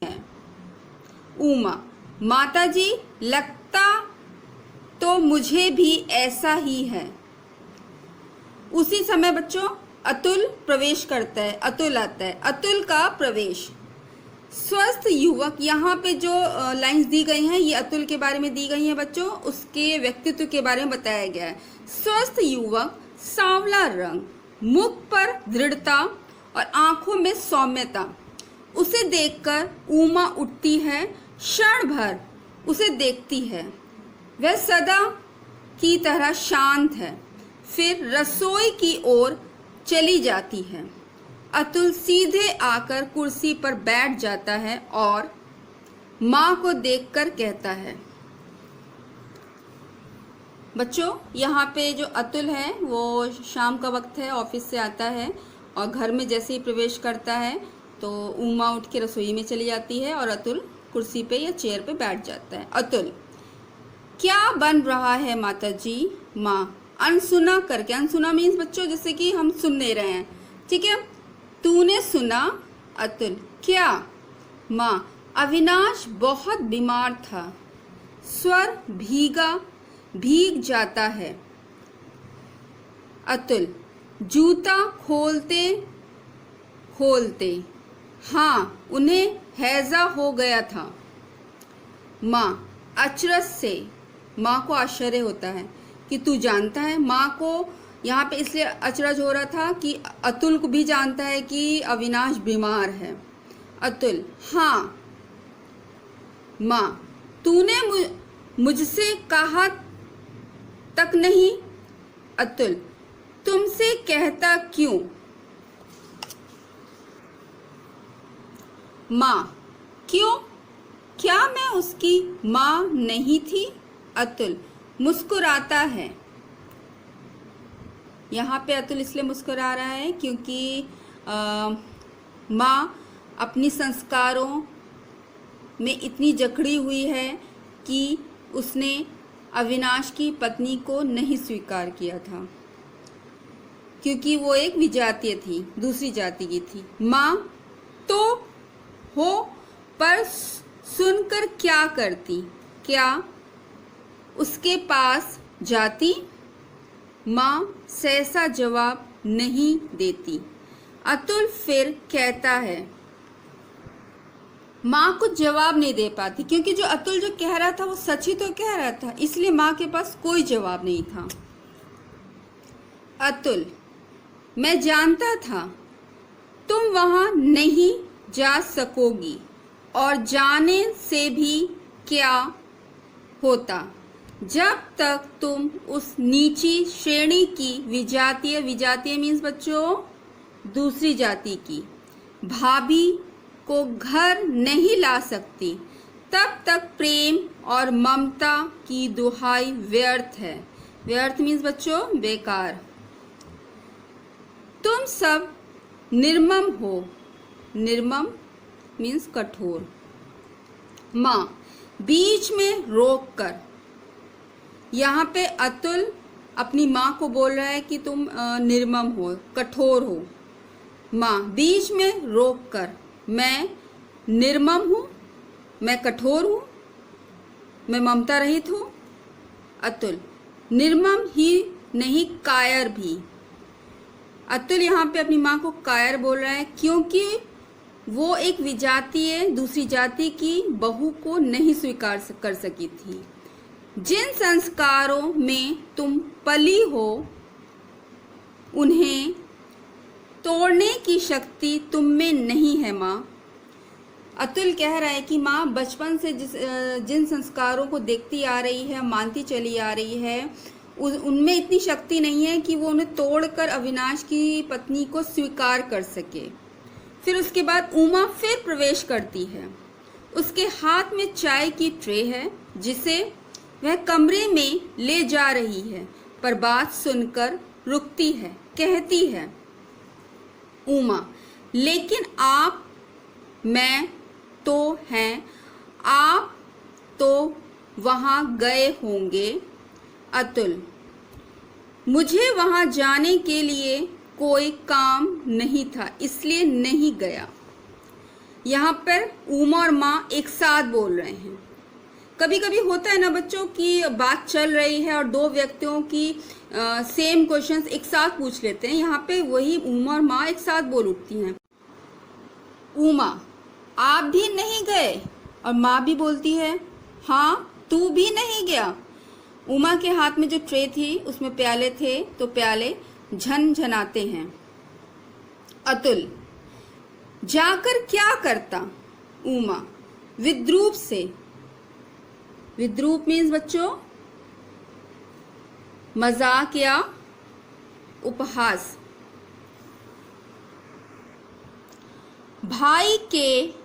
है। उमा, माताजी लगता तो मुझे भी ऐसा ही है। उसी समय बच्चों अतुल प्रवेश करता है, अतुल आता है। अतुल का प्रवेश। स्वस्थ युवक, यहाँ पे जो लाइंस दी गई हैं ये अतुल के बारे में दी गई हैं बच्चों, उसके व्यक्तित्व के बारे में बताया गया है। स्वस्थ युवक, सांवला रंग, मुख पर दृढ़ता और आंखों में सौम्यता। उसे देखकर उमा उठती है, क्षण भर उसे देखती है। वह सदा की तरह शांत है, फिर रसोई की ओर चली जाती है। अतुल सीधे आकर कुर्सी पर बैठ जाता है और माँ को देखकर कहता है। बच्चों यहाँ पे जो अतुल है वो शाम का वक्त है, ऑफिस से आता है और घर में जैसे ही प्रवेश करता है तो उमा उठ के रसोई में चली जाती है और अतुल कुर्सी पे या चेयर पे बैठ जाता है। अतुल, क्या बन रहा है माताजी? माँ, अनसुना करके। अनसुना मीन्स बच्चों जैसे कि हम सुन नहीं रहे हैं, ठीक है। तूने सुना? अतुल, क्या? माँ, अविनाश बहुत बीमार था। स्वर भीग जाता है। अतुल, जूता खोलते खोलते, हाँ उन्हें हैजा हो गया था। माँ, अचरज से। माँ को आश्चर्य होता है कि तू जानता है। माँ को यहाँ पे इसलिए अचरज हो रहा था कि अतुल को भी जानता है कि अविनाश बीमार है। अतुल, हाँ। माँ, तूने मुझसे कहा तक नहीं? अतुल, तुमसे कहता क्यों? माँ, क्यों? क्या मैं उसकी माँ नहीं थी? अतुल मुस्कुराता है। यहाँ पे अतुल इसलिए मुस्कुरा रहा है क्योंकि माँ अपनी संस्कारों में इतनी जकड़ी हुई है कि उसने अविनाश की पत्नी को नहीं स्वीकार किया था, क्योंकि वो एक विजातीय थी, दूसरी जाति की थी। माँ तो हो, पर सुनकर क्या करती? क्या उसके पास जाती? माँ सहसा जवाब नहीं देती। अतुल फिर कहता है। माँ कुछ जवाब नहीं दे पाती क्योंकि जो अतुल जो कह रहा था वो सच ही तो कह रहा था, इसलिए माँ के पास कोई जवाब नहीं था। अतुल, मैं जानता था तुम वहां नहीं जा सकोगी और जाने से भी क्या होता जब तक तुम उस नीची श्रेणी की विजातीय मीन्स बच्चों दूसरी जाति की भाभी को घर नहीं ला सकती, तब तक प्रेम और ममता की दुहाई व्यर्थ है। व्यर्थ मीन्स बच्चों बेकार। तुम सब निर्मम हो। निर्मम मीन्स कठोर। माँ बीच में रोक कर। यहाँ पे अतुल अपनी माँ को बोल रहा है कि तुम निर्मम हो, कठोर हो। माँ बीच में रोक कर, मैं निर्मम हूँ, मैं कठोर हूँ, मैं ममता रहित हूँ। अतुल, निर्मम ही नहीं कायर भी। अतुल यहाँ पे अपनी माँ को कायर बोल रहा है क्योंकि वो एक विजातीय दूसरी जाति की बहू को नहीं स्वीकार कर सकी थी। जिन संस्कारों में तुम पली हो उन्हें तोड़ने की शक्ति तुम में नहीं है माँ। अतुल कह रहा है कि माँ बचपन से जिन संस्कारों को देखती आ रही है, मानती चली आ रही है, उनमें इतनी शक्ति नहीं है कि वो उन्हें तोड़कर अविनाश की पत्नी को स्वीकार कर सके। फिर उसके बाद उमा फिर प्रवेश करती है। उसके हाथ में चाय की ट्रे है जिसे वह कमरे में ले जा रही है, पर बात सुनकर रुकती है। कहती है उमा, लेकिन आप, मैं तो हैं, आप तो वहाँ गए होंगे। अतुल, मुझे वहाँ जाने के लिए कोई काम नहीं था, इसलिए नहीं गया। यहाँ पर उमा और माँ एक साथ बोल रहे हैं। कभी कभी होता है ना बच्चों कि बात चल रही है और दो व्यक्तियों की सेम क्वेश्चंस एक साथ पूछ लेते हैं। यहाँ पे वही उमा और माँ एक साथ बोल उठती हैं। उमा, आप भी नहीं गए? और माँ भी बोलती है, हाँ, तू भी नहीं गया? उमा के हाथ में जो ट्रे थी उसमें प्याले थे, तो प्याले झनझनाते हैं। अतुल, जाकर क्या करता? उमा विद्रूप से। विद्रूप मीन्स बच्चों मजाक या उपहास। भाई के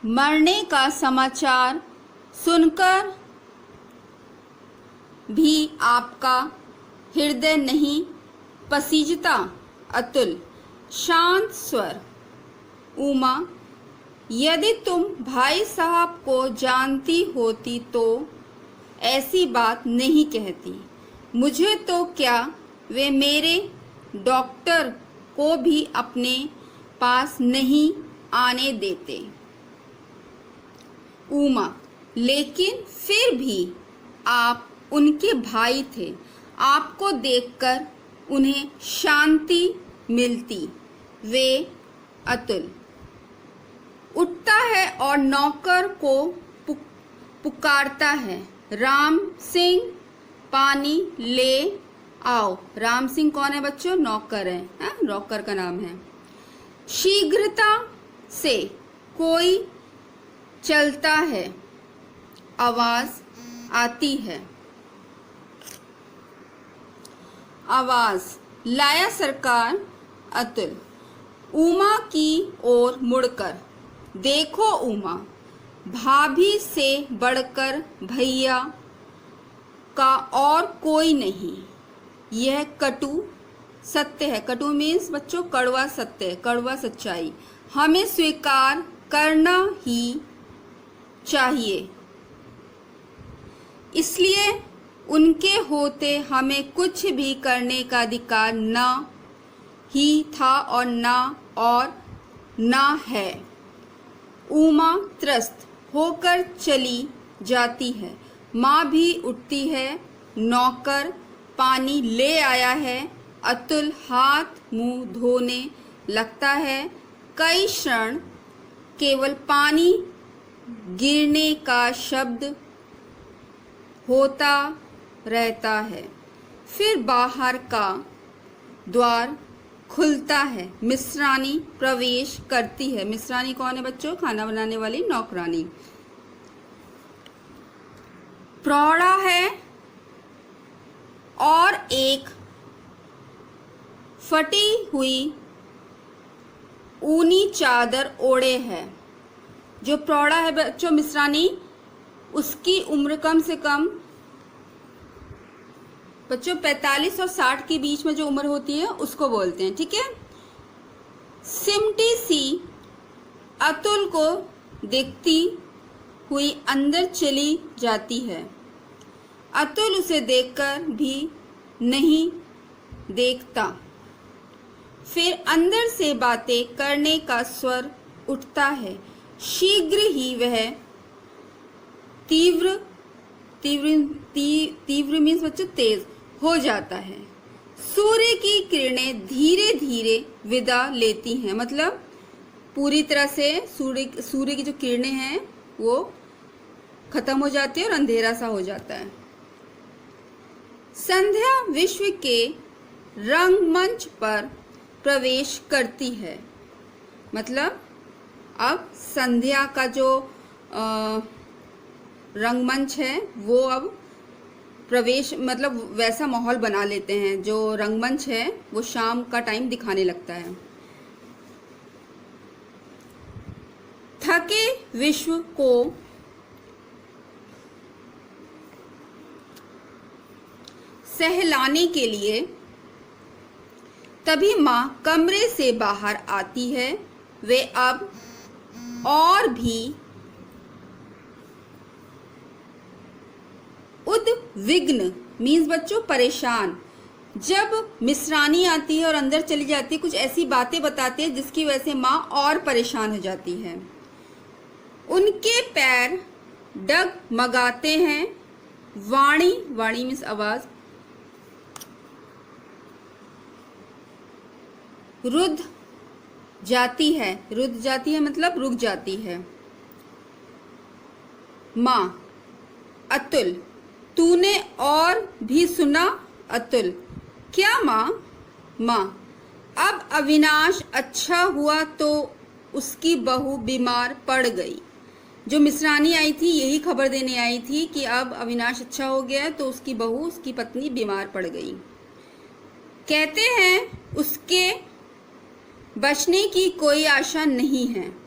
मरने का समाचार सुनकर भी आपका हृदय नहीं पसीजता? अतुल शांत स्वर। उमा, यदि तुम भाई साहब को जानती होती तो ऐसी बात नहीं कहती। मुझे तो क्या, वे मेरे डॉक्टर को भी अपने पास नहीं आने देते। उमा, लेकिन फिर भी आप उनके भाई थे, आपको देखकर उन्हें शांति मिलती। वे अतुल उठता है और नौकर को पुकारता है, राम सिंह पानी ले आओ। राम सिंह कौन है बच्चों? नौकर है, नौकर का नाम है। शीघ्रता से कोई चलता है, आवाज आती है। आवाज, लाया सरकार। अतुल उमा की ओर मुड़कर, देखो उमा, भाभी से बढ़कर भैया का और कोई नहीं। यह कटु सत्य है। कटु मीन्स बच्चों कड़वा सत्य, कड़वा सच्चाई। हमें स्वीकार करना ही चाहिए। इसलिए उनके होते हमें कुछ भी करने का अधिकार न ही था और ना है। उमा त्रस्त होकर चली जाती है। माँ भी उठती है। नौकर पानी ले आया है। अतुल हाथ मुंह धोने लगता है। कई क्षण केवल पानी गिरने का शब्द होता रहता है। फिर बाहर का द्वार खुलता है। मिश्रानी प्रवेश करती है। मिश्रानी कौन है बच्चों? खाना बनाने वाली नौकरानी। प्रौढ़ा है और एक फटी हुई ऊनी चादर ओढ़े है। जो प्रौढ़ा है बच्चों मिश्रानी, उसकी उम्र कम से कम बच्चों 45 और 60 के बीच में जो उम्र होती है उसको बोलते हैं, ठीक है। सिमटी सी अतुल को देखती हुई अंदर चली जाती है। अतुल उसे देखकर भी नहीं देखता। फिर अंदर से बातें करने का स्वर उठता है। शीघ्र ही वह तीव्र मीन्स बच्चों तेज हो जाता है। सूर्य की किरणें धीरे धीरे विदा लेती हैं, मतलब पूरी तरह से सूर्य की जो किरणें हैं वो खत्म हो जाती है और अंधेरा सा हो जाता है। संध्या विश्व के रंगमंच पर प्रवेश करती है, मतलब अब संध्या का जो रंगमंच है वो अब प्रवेश मतलब वैसा माहौल बना लेते हैं। जो रंगमंच है वो शाम का टाइम दिखाने लगता है। थके विश्व को सहलाने के लिए तभी माँ कमरे से बाहर आती है। वे अब और भी उद्विग्न मीन्स बच्चों परेशान। जब मिश्रानी आती है और अंदर चली जाती है, कुछ ऐसी बातें बताती है जिसकी वजह से माँ और परेशान हो जाती है। उनके पैर डगमगाते हैं। वाणी, वाणी मीन्स आवाज। रुध जाती है, रुध जाती है मतलब रुक जाती है। माँ, अतुल, तूने और भी सुना? अतुल, क्या माँ? माँ, अब अविनाश अच्छा हुआ तो उसकी बहू बीमार पड़ गई। जो मिसरानी आई थी यही खबर देने आई थी कि अब अविनाश अच्छा हो गया तो उसकी बहू, उसकी पत्नी बीमार पड़ गई। कहते हैं उसके बचने की कोई आशा नहीं है।